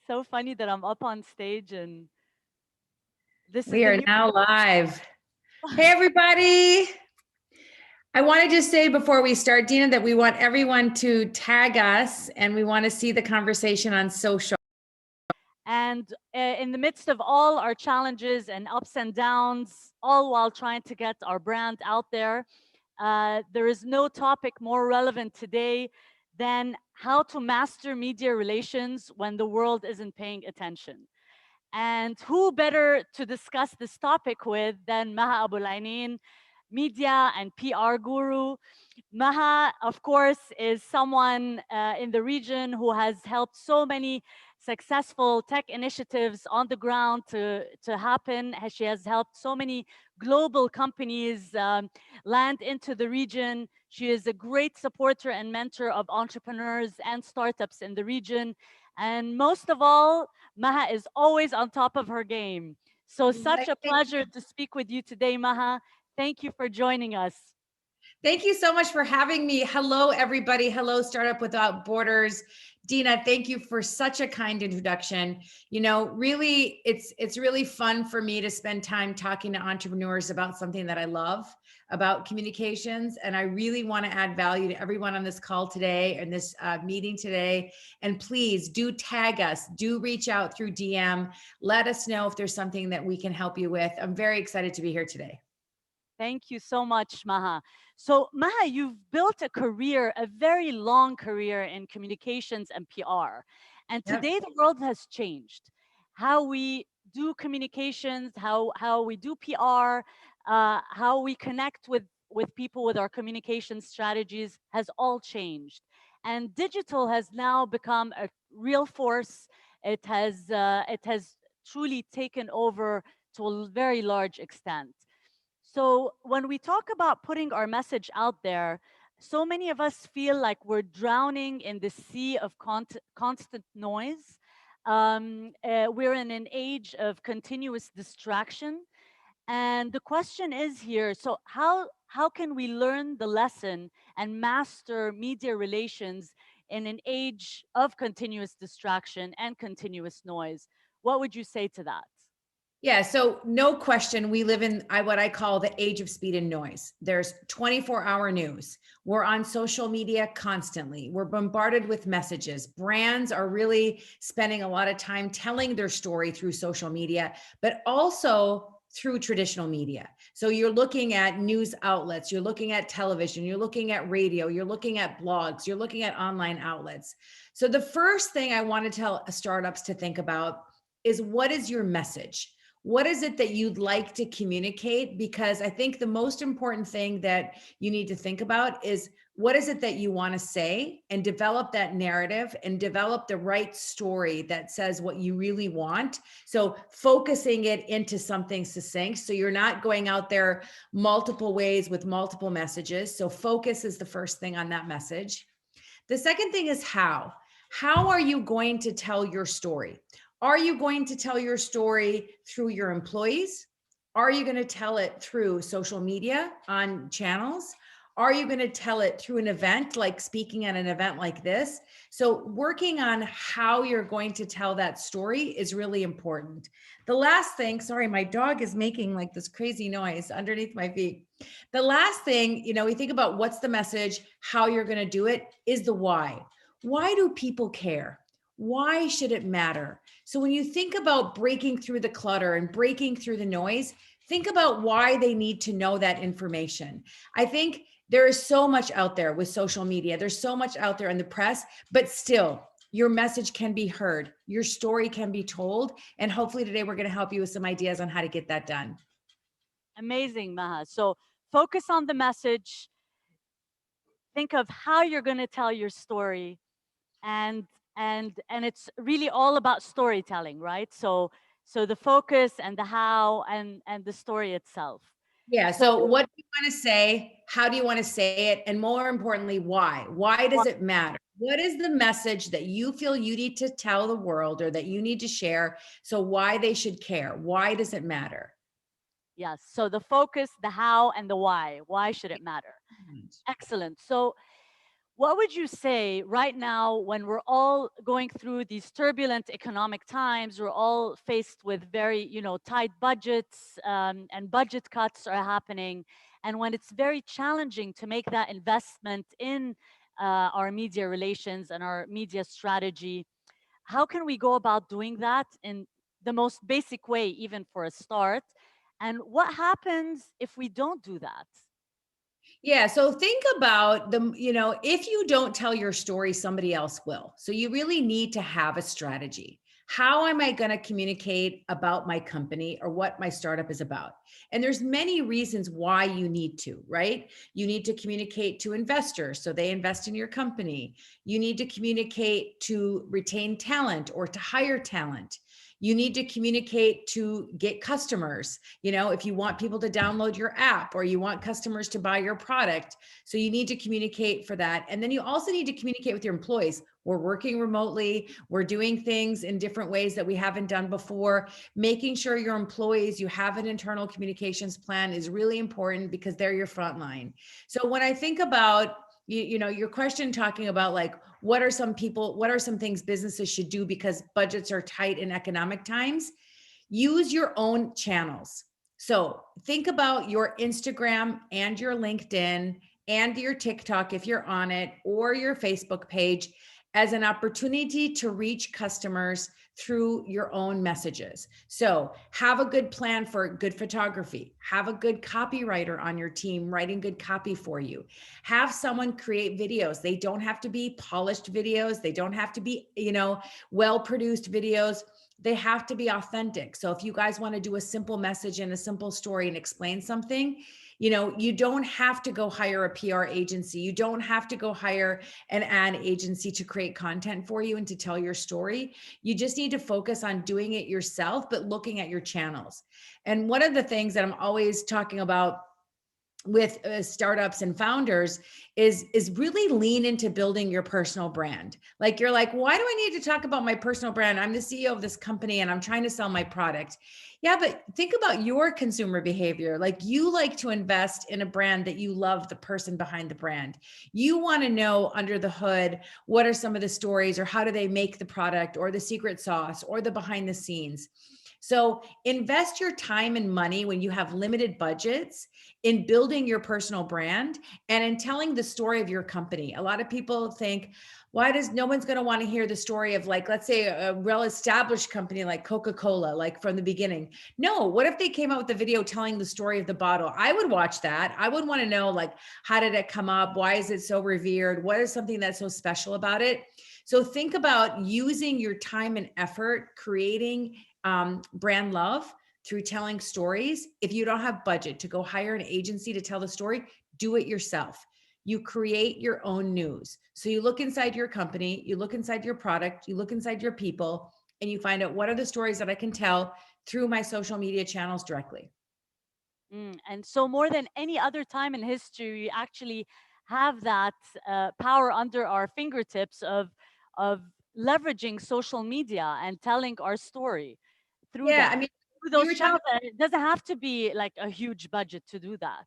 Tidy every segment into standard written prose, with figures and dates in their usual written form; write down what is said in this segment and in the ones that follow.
So funny that I'm up on stage and this is We the are new. now live. Hey, everybody. I want to just say before we start, Dina, that we want everyone to tag us and we want to see the conversation on social. And in the midst of all our challenges and ups and downs, all while trying to get our brand out there, there is no topic more relevant today than how to master media relations when the world isn't paying attention. And who better to discuss this topic with than Maha Abouelenein, media and PR guru. Maha, of course, is someone in the region who has helped so many successful tech initiatives on the ground to happen. She has helped so many global companies land into the region. She is a great supporter and mentor of entrepreneurs and startups in the region. And most of all, Maha is always on top of her game. So, such a pleasure to speak with you today, Maha. Thank you for joining us. Thank you so much for having me. Hello, everybody. Hello, Startup Without Borders. Dina, thank you for such a kind introduction. You know, really, it's really fun for me to spend time talking to entrepreneurs about something that I love, about communications. And I really want to add value to everyone on this call today and this meeting today. And please do tag us, do reach out through DM. Let us know if there's something that we can help you with. I'm very excited to be here today. Thank you so much, Maha. So, Maha, you've built a career, a very long career in communications and PR. And Yep. today the world has changed. How we do communications, how we do PR, how we connect with people with our communication strategies has all changed. And digital has now become a real force. It has truly taken over to a very large extent. So, when we talk about putting our message out there, so many of us feel like we're drowning in the sea of constant noise. We're in an age of continuous distraction. And the question is here, so how can we learn the lesson and master media relations in an age of continuous distraction and continuous noise? What would you say to that? Yeah, so no question, we live in what I call the age of speed and noise. There's 24-hour news. We're on social media constantly. We're bombarded with messages. Brands are really spending a lot of time telling their story through social media, but also through traditional media. So you're looking at news outlets, you're looking at television, you're looking at radio, you're looking at blogs, you're looking at online outlets. So the first thing I want to tell startups to think about is, what is your message? What is it that you'd like to communicate? Because I think the most important thing that you need to think about is, what is it that you want to say, and develop that narrative and develop the right story that says what you really want. So focusing it into something succinct. So you're not going out there multiple ways with multiple messages. So focus is the first thing on that message. The second thing is how. How are you going to tell your story? Are you going to tell your story through your employees? Are you going to tell it through social media on channels? Are you going to tell it through an event, like speaking at an event like this? So working on how you're going to tell that story is really important. The last thing, sorry, my dog is making like this crazy noise underneath my feet. The last thing, we think about what's the message, how you're going to do it, is the why. Why do people care? Why should it matter? So when you think about breaking through the clutter and breaking through the noise, think about why they need to know that information. I think there is so much out there with social media. There's so much out there in the press, but still, your message can be heard. Your story can be told. And hopefully today we're going to help you with some ideas on how to get that done. Amazing, Maha. So focus on the message, think of how you're going to tell your story, and and it's really all about storytelling, right? So the focus and the how and the story itself. Yeah. So So what do you want to say? How do you want to say it? And more importantly, why? Why does it matter? What is the message that you feel you need to tell the world, or that you need to share? So why they should care? Why does it matter? yes, so the focus, the how, and the why should it matter? Excellent. So What would you say right now when we're all going through these turbulent economic times? We're all faced with very, tight budgets, and budget cuts are happening. And when it's very challenging to make that investment in our media relations and our media strategy, how can we go about doing that in the most basic way, even for a start? And what happens if we don't do that? Yeah. So think about if you don't tell your story, somebody else will. So you really need to have a strategy. How am I going to communicate about my company or what my startup is about? And there's many reasons why you need to, right? You need to communicate to investors so they invest in your company. You need to communicate to retain talent or to hire talent. You need to communicate to get customers, if you want people to download your app or you want customers to buy your product. So you need to communicate for that. And then you also need to communicate with your employees. We're working remotely. We're doing things in different ways that we haven't done before. Making sure your employees, you have an internal communications plan is really important because they're your front line. So when I think about your question talking about like what are some things businesses should do because budgets are tight in economic times, use your own channels. So think about your Instagram and your LinkedIn and your TikTok, if you're on it, or your Facebook page as an opportunity to reach customers through your own messages. So have a good plan for good photography, have a good copywriter on your team writing good copy for you, have someone create videos. They don't have to be polished videos. They don't have to be, well-produced videos. They have to be authentic. So if you guys want to do a simple message and a simple story and explain something, you don't have to go hire a PR agency. You don't have to go hire an ad agency to create content for you and to tell your story. You just need to focus on doing it yourself, but looking at your channels. And one of the things that I'm always talking about with startups and founders is really lean into building your personal brand. Like you're like, why do I need to talk about my personal brand? I'm the CEO of this company and I'm trying to sell my product. Yeah, but think about your consumer behavior. Like you like to invest in a brand that you love the person behind the brand. You want to know under the hood, what are some of the stories or how do they make the product or the secret sauce or the behind the scenes. So invest your time and money when you have limited budgets in building your personal brand and in telling the story of your company. A lot of people think, why does no one's going to want to hear the story of like, let's say a well established company like Coca-Cola, like from the beginning. No, what if they came out with a video telling the story of the bottle? I would watch that. I would want to know like, how did it come up? Why is it so revered? What is something that's so special about it? So think about using your time and effort creating brand love through telling stories. If you don't have budget to go hire an agency to tell the story, do it yourself. You create your own news. So you look inside your company, you look inside your product, you look inside your people, and you find out what are the stories that I can tell through my social media channels directly. And so, more than any other time in history, we actually have that power under our fingertips of leveraging social media and telling our story through Yeah, I that, mean, through you those were talking. channels. And it doesn't have to be like a huge budget to do that.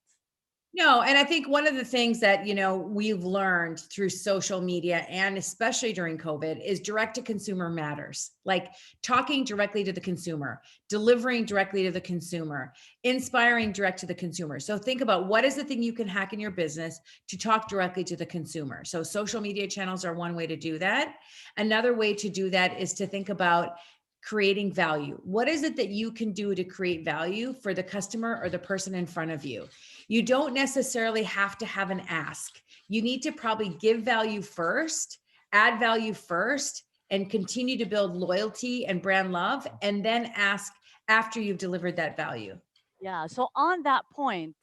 No, and I think one of the things that, we've learned through social media and especially during COVID is direct to consumer matters. Like talking directly to the consumer, delivering directly to the consumer, inspiring direct to the consumer. So think about what is the thing you can hack in your business to talk directly to the consumer. So social media channels are one way to do that. Another way to do that is to think about creating value. What is it that you can do to create value for the customer or the person in front of you? You don't necessarily have to have an ask. You need to probably give value first, add value first, and continue to build loyalty and brand love, and then ask after you've delivered that value. Yeah. So, on that point,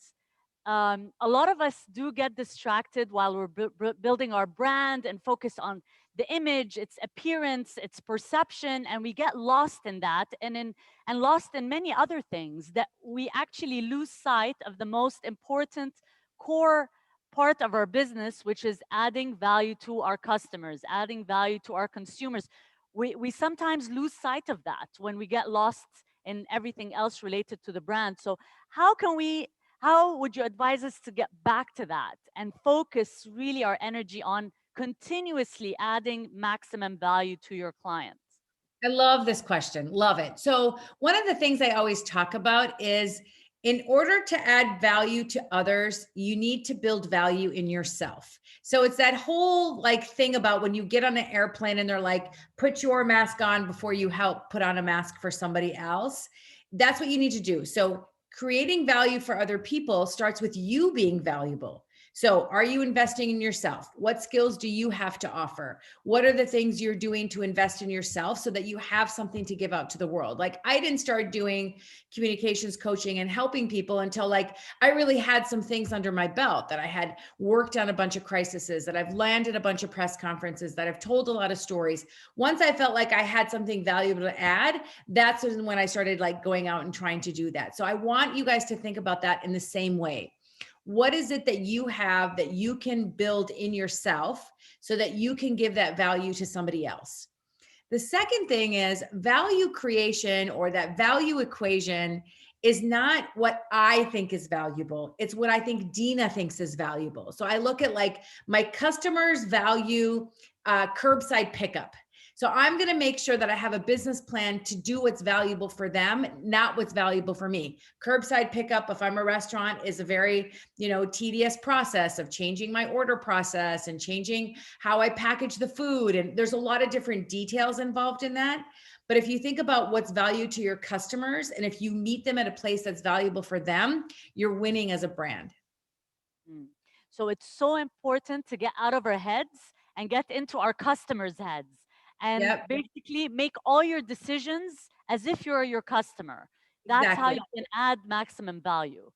a lot of us do get distracted while we're building our brand and focus on the image, its appearance, its perception, and we get lost in that and lost in many other things that we actually lose sight of the most important core part of our business, which is adding value to our customers, adding value to our consumers. We sometimes lose sight of that when we get lost in everything else related to the brand. So how can we how would you advise us to get back to that and focus really our energy on continuously adding maximum value to your clients? I love this question. Love it. So, one of the things I always talk about is in order to add value to others, you need to build value in yourself. So, it's that whole like thing about when you get on an airplane and they're like, put your mask on before you help put on a mask for somebody else. That's what you need to do. So, creating value for other people starts with you being valuable. So, are you investing in yourself? What skills do you have to offer? What are the things you're doing to invest in yourself so that you have something to give out to the world? Like, I didn't start doing communications coaching and helping people until like I really had some things under my belt, that I had worked on a bunch of crises, that I've landed a bunch of press conferences, that I've told a lot of stories. Once I felt like I had something valuable to add, that's when I started like going out and trying to do that. So I want you guys to think about that in the same way. What is it that you have that you can build in yourself so that you can give that value to somebody else? The second thing is value creation, or that value equation is not what I think is valuable. It's what I think Dina thinks is valuable. So I look at like my customers value curbside pickup. So I'm going to make sure that I have a business plan to do what's valuable for them, not what's valuable for me. Curbside pickup, if I'm a restaurant, is a very, tedious process of changing my order process and changing how I package the food. And there's a lot of different details involved in that. But if you think about what's value to your customers, and if you meet them at a place that's valuable for them, you're winning as a brand. Mm. So it's so important to get out of our heads and get into our customers' heads and Yep, basically make all your decisions as if you're your customer. That's how exactly. you can add maximum value.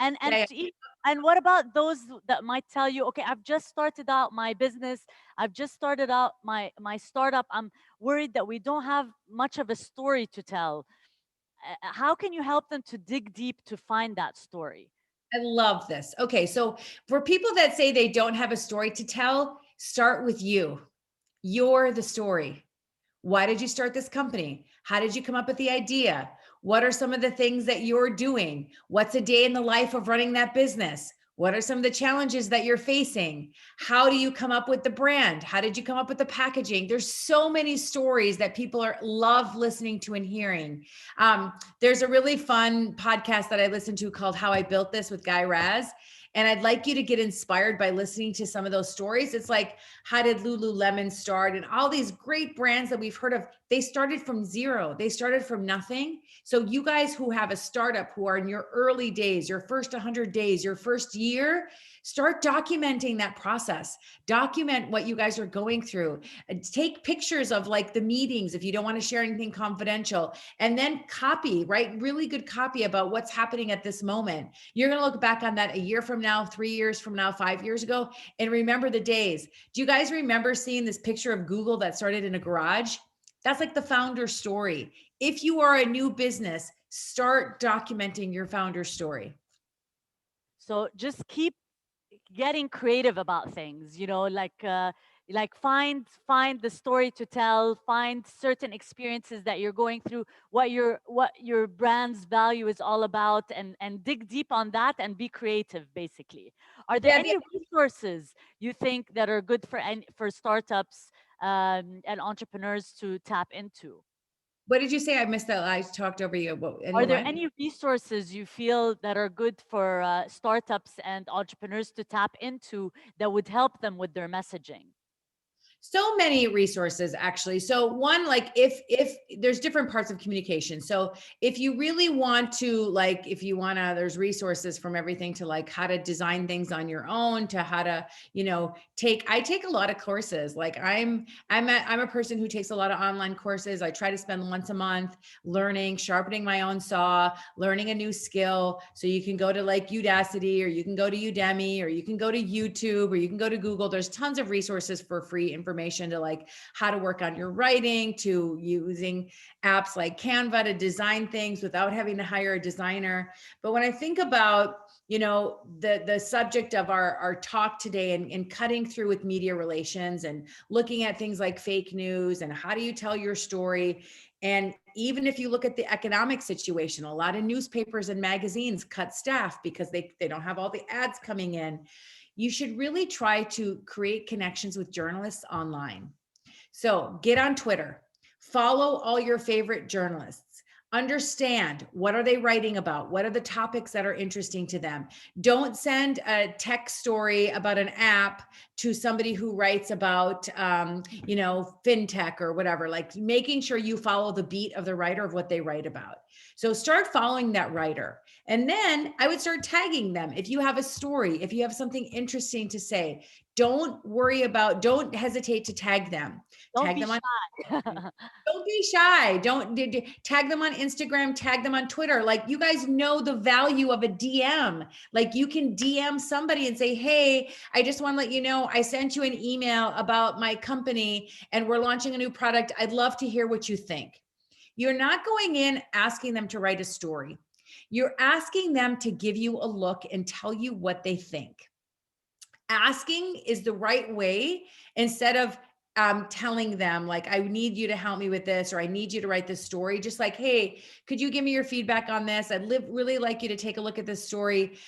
And Yeah, and yeah. to and what about those that might tell you, okay, I've just started out my business, I've just started out my startup. I'm worried that we don't have much of a story to tell. How can you help them to dig deep to find that story? I love this. Okay, so for people that say they don't have a story to tell, start with you. You're the story. Why did you start this company? How did you come up with the idea? What are some of the things that you're doing? What's a day in the life of running that business? What are some of the challenges that you're facing? How do you come up with the brand? How did you come up with the packaging? There's so many stories that people love listening to and hearing. There's a really fun podcast that I listen to called How I Built This with Guy Raz. And I'd like you to get inspired by listening to some of those stories. It's like, how did Lululemon start? And all these great brands that we've heard of, they started from zero. They started from nothing. So you guys who have a startup, who are in your early days, your first 100 days, your first year, start documenting that process. Document what you guys are going through. Take pictures of like the meetings if you don't want to share anything confidential. And then copy, write really good copy about what's happening at this moment. You're going to look back on that a year from now, 3 years from now, 5 years ago, and remember the days. Do you guys remember seeing this picture of Google that started in a garage? That's like the founder story. If you are a new business, start documenting your founder story. So just keep getting creative about things, like find the story to tell, find certain experiences that you're going through, what your brand's value is all about, and dig deep on that and be creative. Basically, are there Yeah, any resources you think that are good for startups and entrepreneurs to tap into? what did you say? I missed that. I talked over you. Are Any there what? any resources you feel that are good for startups and entrepreneurs to tap into that would help them with their messaging? So many resources actually. So one, like if there's different parts of communication. So if you really want to, like if you want to, there's resources from everything to like how to design things on your own to how to, I take a lot of courses. Like I'm a person who takes a lot of online courses. I try to spend once a month learning, sharpening my own saw, learning a new skill. So you can go to like Udacity, or you can go to Udemy, or you can go to YouTube, or you can go to Google. There's tons of resources for free information information to like how to work on your writing, to using apps like Canva to design things without having to hire a designer. But when I think about, the subject of our talk today, and cutting through with media relations and looking at things like fake news and how do you tell your story. And even if you look at the economic situation, a lot of newspapers and magazines cut staff because they don't have all the ads coming in. You should really try to create connections with journalists online. So get on Twitter, follow all your favorite journalists, understand what are they writing about, what are the topics that are interesting to them. Don't send a tech story about an app to somebody who writes about fintech or whatever. Like making sure you follow the beat of the writer of what they write about. So start following that writer, and then I would start tagging them. If you have a story, if you have something interesting to say, don't hesitate to tag them. Don't Tag be them on, shy. don't be shy. Don't tag them on Instagram, tag them on Twitter. Like, you guys know the value of a DM. Like, you can DM somebody and say, hey, I just want to let you know, I sent you an email about my company and we're launching a new product. I'd love to hear what you think. You're not going in asking them to write a story. You're asking them to give you a look and tell you what they think. Asking is the right way, instead of telling them like, I need you to help me with this, or I need you to write this story. Just like, hey, could you give me your feedback on this? I'd really like you to take a look at this story.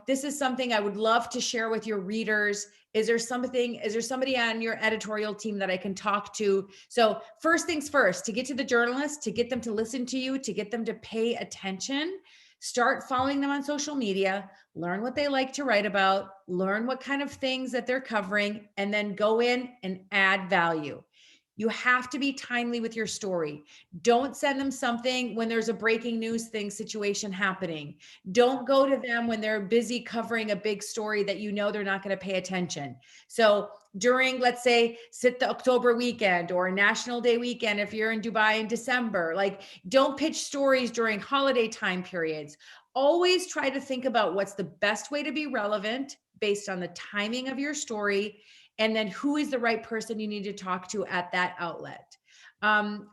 This is something I would love to share with your readers. Is there somebody on your editorial team that I can talk to? So first things first, to get to the journalists, to get them to listen to you, to get them to pay attention, start following them on social media, learn what they like to write about, learn what kind of things that they're covering, and then go in and add value. You have to be timely with your story. Don't send them something when there's a breaking news situation happening. Don't go to them when they're busy covering a big story that they're not going to pay attention. So during, let's say, sit the October weekend or National Day weekend, if you're in Dubai in December, like, don't pitch stories during holiday time periods. Always try to think about what's the best way to be relevant based on the timing of your story, and then who is the right person you need to talk to at that outlet.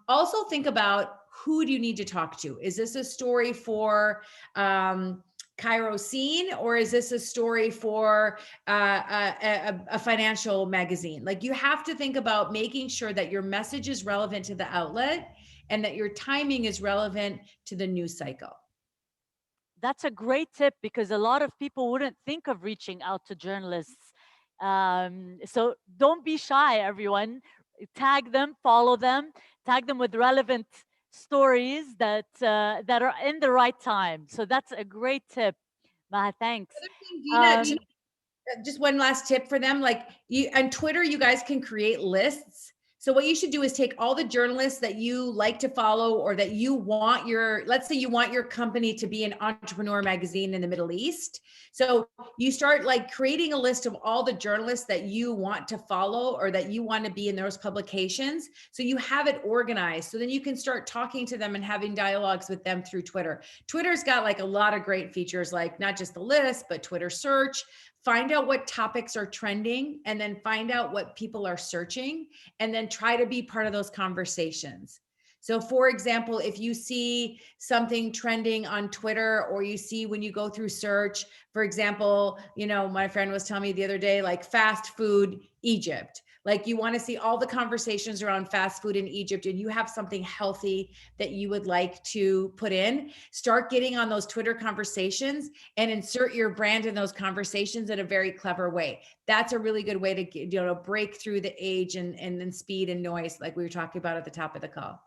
Also think about, who do you need to talk to? Is this a story for Cairo Scene, or is this a story for a financial magazine? Like, you have to think about making sure that your message is relevant to the outlet and that your timing is relevant to the news cycle. That's a great tip, because a lot of people wouldn't think of reaching out to journalists. So don't be shy, everyone. Tag them, follow them, tag them with relevant stories that are in the right time. So that's a great tip, Maha. Thanks. Other thing, Dina, Um, just one last tip for them. Like, you on Twitter, you guys can create lists. So what you should do is take all the journalists that you like to follow, or that you want let's say you want your company to be an entrepreneur magazine in the Middle East. So you start like creating a list of all the journalists that you want to follow, or that you want to be in those publications. So you have it organized. So then you can start talking to them and having dialogues with them through Twitter. Twitter's got like a lot of great features, like not just the list, but Twitter search. Find out what topics are trending, and then find out what people are searching, and then try to be part of those conversations. So for example, if you see something trending on Twitter, or you see when you go through search, for example, my friend was telling me the other day, like fast food Egypt. Like, you want to see all the conversations around fast food in Egypt, and you have something healthy that you would like to put in, start getting on those Twitter conversations and insert your brand in those conversations in a very clever way. That's a really good way to break through the age and then speed and noise, like we were talking about at the top of the call.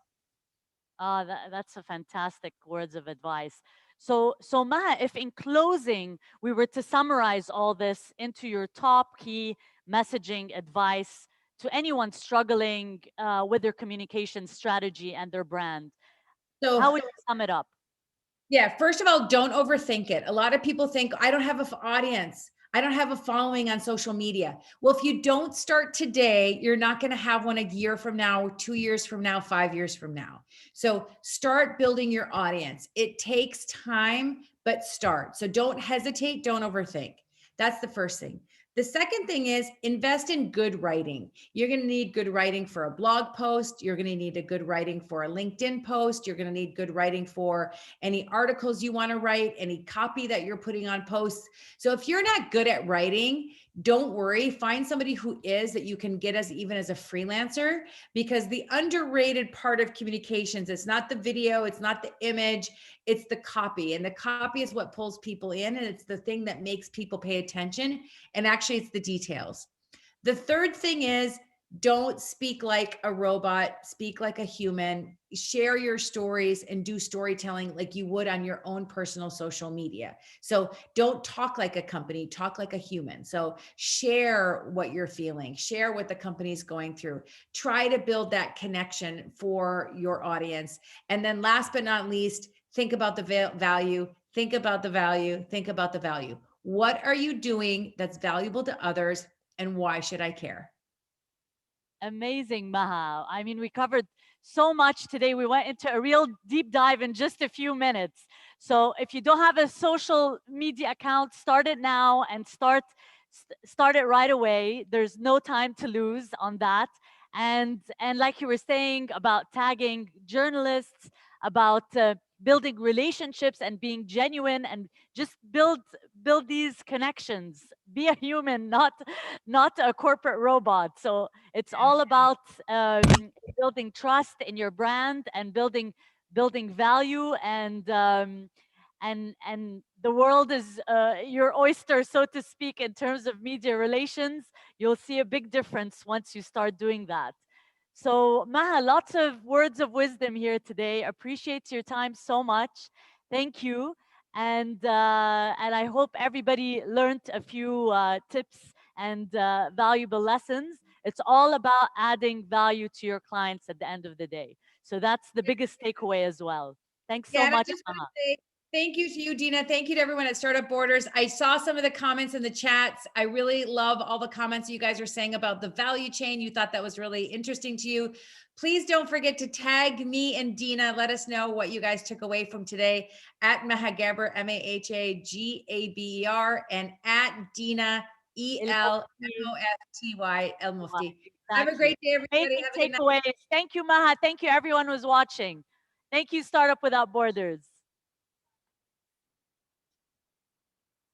that's a fantastic words of advice. So Maha, if in closing we were to summarize all this into your top key messaging advice to anyone struggling with their communication strategy and their brand, So how would you sum it up? yeah, first of all, don't overthink it. A lot of people think, I don't have an audience, I don't have a following on social media. Well, if you don't start today, you're not going to have one a year from now, 2 years from now, 5 years from now. So start building your audience. It takes time, but start. So don't hesitate, don't overthink. That's the first thing. The second thing is invest in good writing. You're going to need good writing for a blog post. You're going to need a good writing for a LinkedIn post. You're going to need good writing for any articles you want to write, any copy that you're putting on posts. So if you're not good at writing, don't worry. Find somebody who is, that you can get as even as a freelancer, because the underrated part of communications, it's not the video, it's not the image, it's the copy. And the copy is what pulls people in, and it's the thing that makes people pay attention. And actually, it's the details. The third thing is, don't speak like a robot, speak like a human. Share your stories and do storytelling like you would on your own personal social media. So don't talk like a company, talk like a human. So share what you're feeling, share what the company's going through. Try to build that connection for your audience. And then last but not least, think about the value, think about the value, think about the value. What are you doing that's valuable to others, and why should I care? Amazing, Maha. I mean, we covered so much today. We went into a real deep dive in just a few minutes. So if you don't have a social media account, start it now and start it right away. There's no time to lose on that. And like you were saying about tagging journalists, about building relationships and being genuine, and just build these connections. Be a human, not a corporate robot. So it's all about building trust in your brand and building value, and the world is your oyster, so to speak, in terms of media relations. You'll see a big difference once you start doing that. So Maha, lots of words of wisdom here today. Appreciate your time so much. Thank you. And I hope everybody learned a few tips and valuable lessons. It's all about adding value to your clients at the end of the day. So that's the biggest takeaway as well. Thanks Yeah, so and I much, just want Maha. to say thank you to you, Dina. Thank you to everyone at Startup Borders. I saw some of the comments in the chats. I really love all the comments you guys are saying about the value chain. You thought that was really interesting to you. Please don't forget to tag me and Dina. Let us know what you guys took away from today at Mahagaber, Mahagber, and at Dina, Elmofty, El Mufti. Have a Exactly. great day, everybody. Amazing Have a good night. takeaways. Thank you, Maha. Thank you, everyone who's watching. Thank you, Startup Without Borders.